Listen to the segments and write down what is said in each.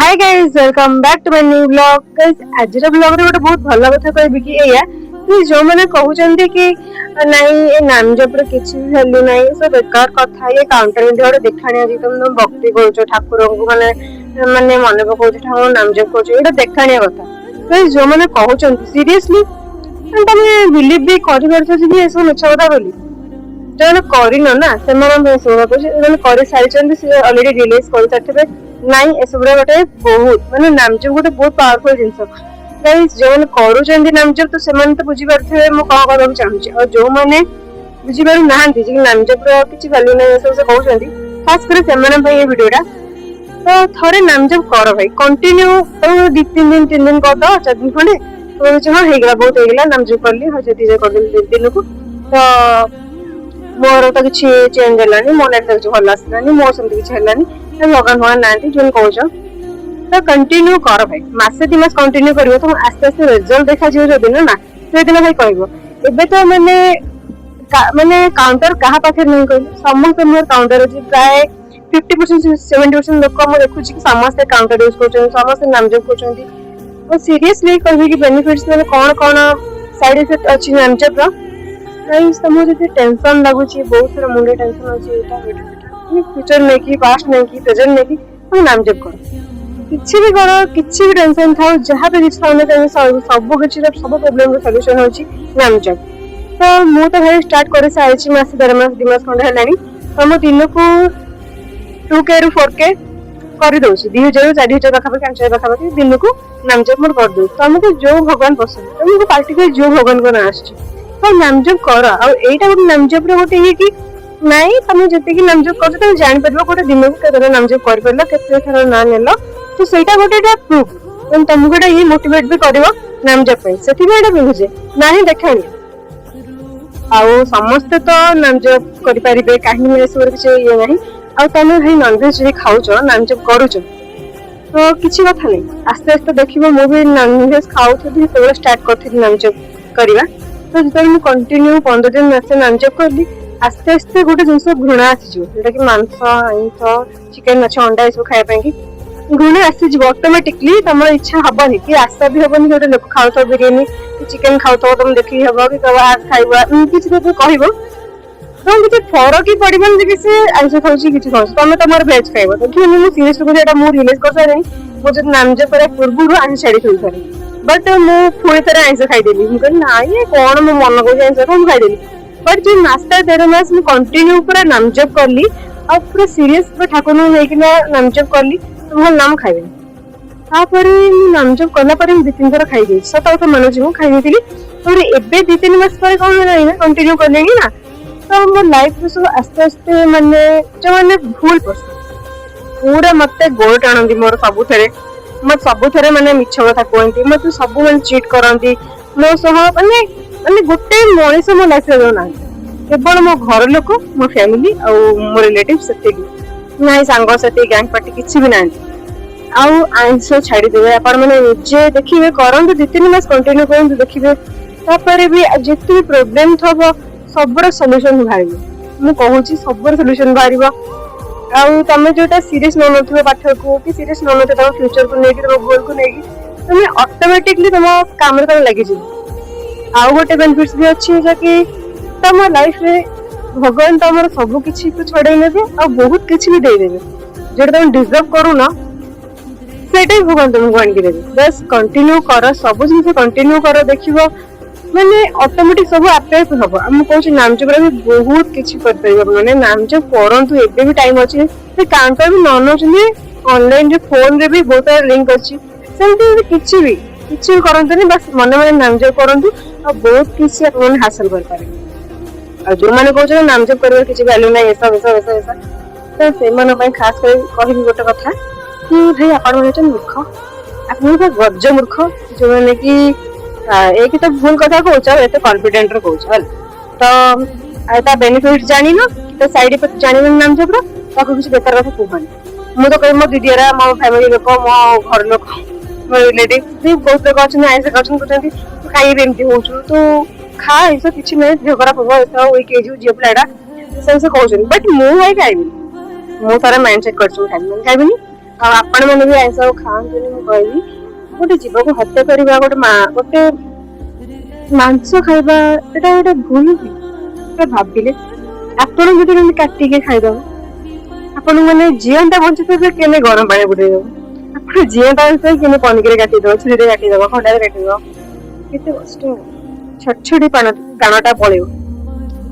Hi guys welcome back to my new blog. Guys आज blog रे गोटे बहुत भल कथा कहबी कि एया कि जो माने कहउचंदी कि नाही ए नाम जब रे किछि वैल्यू नाही सब बेकार कथा ये काउंटर में गोटे देखाणिया जी तुम भक्ति करूछो ठाकुर को माने माने मन पकाउछो ठाकुर नाम जप करूछो एटा देखाणिया कथा। गाइस जो माने कहउचंदी सीरियसली तमे बिलीव भी करि परछो कि ए सब मिछ कथा बोली जो करिन ना से माने सुनो तो करि सारिचंदी से ऑलरेडी रिलीज कर सारथिबे नाई एसब गोटे बहुत माने नामजप गोटे बहुत पावरफुल जिनस गाइस जो मैंने करूचंदी नामजप तो सेमाने तो बुझी पारथिबे मो का कहबा चाहूची और जो माने बुझी पारु नाहंती जे नामजप रो किछि वैल्यू नै एसब से कहउचंदी खास करे सेमाने भाई ये वीडियोटा तो थरे नामजप कर भाई कंटिन्यू तो 2-3 दिन कर दो 4 दिन खंडे तो हां हे गला बहुत हे गला नामजप करली हो जति जे कर दिन को तो मोर तो किछि चेंज हलानी मो लाइफ तो भल आसलानी मो समति किछि हलानी भगवान भगवान नांती जोन कहउछ तो कंटिन्यू कर भाई मासे 2 मास कंटिन्यू करिवो तो आस्ते आस्ते रिजल्ट देखा जियो जो दिन ना से दिन भाई कहबो एबे तो माने काउंटर कहा पाखे नहीं कहल समस्त मोर काउंटर अछि प्राय 50% 70% लोक हम देखु छी कि समस्त काउंटर यूज करछन समस्त नाम जप करछन और सीरियसली कहबी कि बेनिफिट्स में कोन कोन साइड इफेक्ट अछि नाम जप रो गाइस तमो जति टेंशन लागु छी बहुत सारा मुंडे टेंशन अछि एटा फ्यूचर नहीं की पास्ट नहीं की प्रेजेंट नहीं की तुम नाम जप करो किछि भी करो किछि भी टेंशन थाओ जहां पे किछि थाउने चाहिए सब किछि सब प्रॉब्लम रो सॉल्यूशन होची नाम जप तो मु तो भाई स्टार्ट करे साइछि मास 12 मास 2 मास खंड हलानी तो मो दिन को 2k रु 4k करि दोछि 2000 4000 पाखा पाखि 5000 पाखा पाखि दिन को नाम जप मोर कर दो तो हमको जो भगवान पसंद तुमको पार्टी के जो भगवान को ना आछि तो नाम जप कर और एटा गोटे नाम जप रे गोटे ये कि नहीं तुम जति कि नाम जप कर तुम जानि परबो गोटे दिन को केते नाम जप कर परलो केते थरा ना नेलो तो सेटा गोटेटा प्रूफ तुम तुमको एटा ये मोटिवेट भी करिवो नाम जप पे सेति भी एटा बिहुजे नाही देखानी आउ समस्त तो नाम जप करि परिबे काहे में सोर किछ ये नाही आ तुम भाई नॉन वेज जे खाउछो नाम जप करूछो तो किछि कथा नहीं आस्ते आस्ते देखिबो मो भी नॉन वेज खाउथि तो स्टार्ट करथि नाम जप करिवा तो जतन मु कंटिन्यू 15 दिन मासे नाम जप करली आस्ते आस्ते गोटे जिनस घृणा आसीजो जेटा कि मांस आइंस चिकन माछ अंडा इसो खाया पे कि घृणा आसीजो ऑटोमेटिकली तमर इच्छा हबनी कि आशा भी हबनी गोटे लोक खाउतो बिरयानी चिकन खाउतो तुम देखि हबो कि कबा आज खाइबा किछि तो कहबो तो किछि फरक ही पड़िबन जे कि से आइंस खाउची किछि खाउची तमे तमर वेज खाइबो तो कि मु सीरियस को जेटा मु रिलीज कर सारे मु जे नाम जे करे पूर्वरु आइंस छाडी थई सारे बट मु पुणी तरह आइंस खाइ देली मु कहली नाइ कोन मु मन को आइंस को खाइ देली बट जो मास्टर 1.5 मास मु कंटिन्यू पूरा नाम जप करली और पूरा सीरियस पूरा ठाकुर ने लेकिन नाम जप करली तो मोर नाम खाइबे तापर नाम जप करला पर 2-3 थर खाइ देई सता तो मनोज मु खाइ देली और एबे 2-3 मास पर कोन नाही ना कंटिन्यू करलेनी ना तो मोर लाइफ में सब आस्ते आस्ते माने जो माने भूल पस पूरा मते गोड़ टाणंदी मोर सबु थरे मत सबु थरे माने मिछ कथा कोंती मत सबु मन चीट करंती मो सह माने गोटे मनीष मो लाइफ रे ना केवल मो घर लोक मो फैमिली और मो रिलेटिव सते नाही सांग सते गैंग पार्टी किछि भी नाही आउ आइंस छाडी देबे आपण माने जे देखिबे करंतु 2-3 मास कंटिन्यू करंतु देखिबे तापर भी जेति प्रॉब्लम थबो सबरो सॉल्यूशन भाइबो मु कहूची सबरो सॉल्यूशन भाइबो आउ तमे जोटा सीरियस न नथिबे पाठ को कि सीरियस न नथे तम फ्यूचर को नेकी तम गोल को नेकी तमे ऑटोमेटिकली तम काम रे तम लागि जिवो आउ गोटे बेनिफिट्स भी अच्छी है कि तम लाइफ रे भगवान तमर सब किछि को छडै लेबे आ बहुत किछि भी दे देबे जेटा तुम डिजर्व करू ना सेटा ही भगवान तुमको आन के देबे बस कंटिन्यू कर सब जिंस कंटिन्यू कर देखिबो माने ऑटोमेटिक सब आपे हबो हम कहू छी नाम जप रे बहुत किछि कर परबो माने नाम जप करंतु एबे भी टाइम अछि से काउंटर भी न नचनी ऑनलाइन रे फोन रे भी बहुत सारा लिंक अछि सेंति किछि करंतु नहीं बस मन मन नाम जप करंतु और बहुत किसी अपन हासिल कर पारे और जो माने कहछ नाम जप करबे किछि वैल्यू नै ऐसा तो से मन पय खास कर कहबी गोटे कथा कि भाई आपण माने छ मूर्ख आपण को गज्ज मूर्ख जो माने कि एक तो भूल कथा कहछ एते कॉन्फिडेंट रे कहछ हल तो आता बेनिफिट जानि न तो साइड इफेक्ट जानि नाम जप रो ताको किछि बेकार कथा कहबनी मु तो कहि मो दीदीरा मो फैमिली लोक मो घर लोक मो रिलेटिव भी बहुत लोग अच्छे आइंस खाउछन कहते खाई बेमती होछु तो खा ऐसा किछि नै झगड़ा पबो ऐसा ओई केजू जे प्लेडा से कहउछन बट मु भाई खाइबी मु सारा माइंड सेट करछु खाइबी आपण मैंने भी आइंस खाते कहली गोटे जीव को हत्या करवा गोटे मांस खाइबा एटा गोटे भूल कि भाविले आपण जो काटिके खाइदब आपण मैंने जीवनटा बंचुथे केने गरम पानी बुड़ेदब आप जीवनटा केने पनिकी काटिदब छुरी काटिदब खंडा काटिदब केते कष्ट छोट छोटी प्राणटा पड़ेब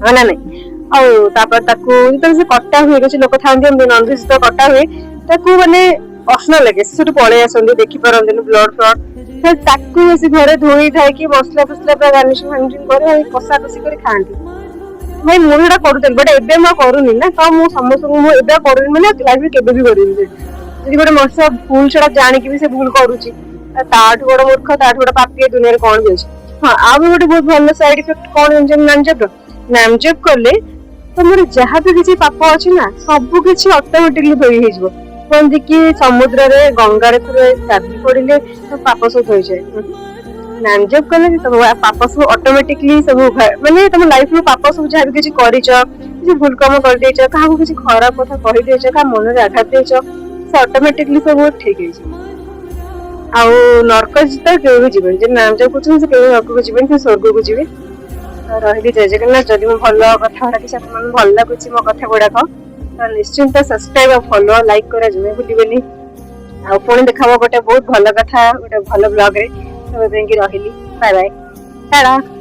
हाँ ना नहीं आउ कटा हुए किसी लोक था ननभेज तो कटा हुए माने असन लगे से पलि आसती देखिपारती ब्लड फ्लड फिर ताकू बस घरे धोई थाई मसला फसला पूरा गार्निशिंग फार्निशिंग कर कषा कषि कर खाती भाई मुझे करूँ बट एबे मैं करूनी ना तो मुझे समस्त मुझे करूनी मैंने लाइफ में केबे भी करूनी जी गोटे मनुष्य भूल से जानिक भी से भूल करुच्ची ताठू बड़ मूर्ख ताठू बड़ पापी दुनिया कौन भी अच्छे हाँ आ भी गोटे बहुत भल साइड इफेक्ट कौन नामजप कले तुम जहाँ भी किसी पाप अच्छी ना सब किसी ऑटोमेटिकली धोई हो कहते कि समुद्र रे गंगा गाधी पड़े तो पाप सब धोई जाए नामजप कले तुम पाप सब ऑटोमेटिकली सब माने तुम लाइफ में पाप सब जहाँ भी किसी भूल कम कर देछ क्या किसी खराब कथा कही देछ क्या मन में आघात देछ से ऑटोमेटिकली सब ठीक है आउ नरक तो केवि जीवन जे नामजप कर नरक को जीवन फिर स्वर्ग को जीवे रही जय जगन्नाथ जदि मो भल कथा किसी भल लगुच मो कथा गुड़ाक तो निश्चिंत सब्सक्राइब और फॉलो लाइक करा जमे भूलिबेनी आ पुणी देखा गोटे बहुत भल कथा गोटे भल ब्लॉग रे सब रही बाय बाय टाटा।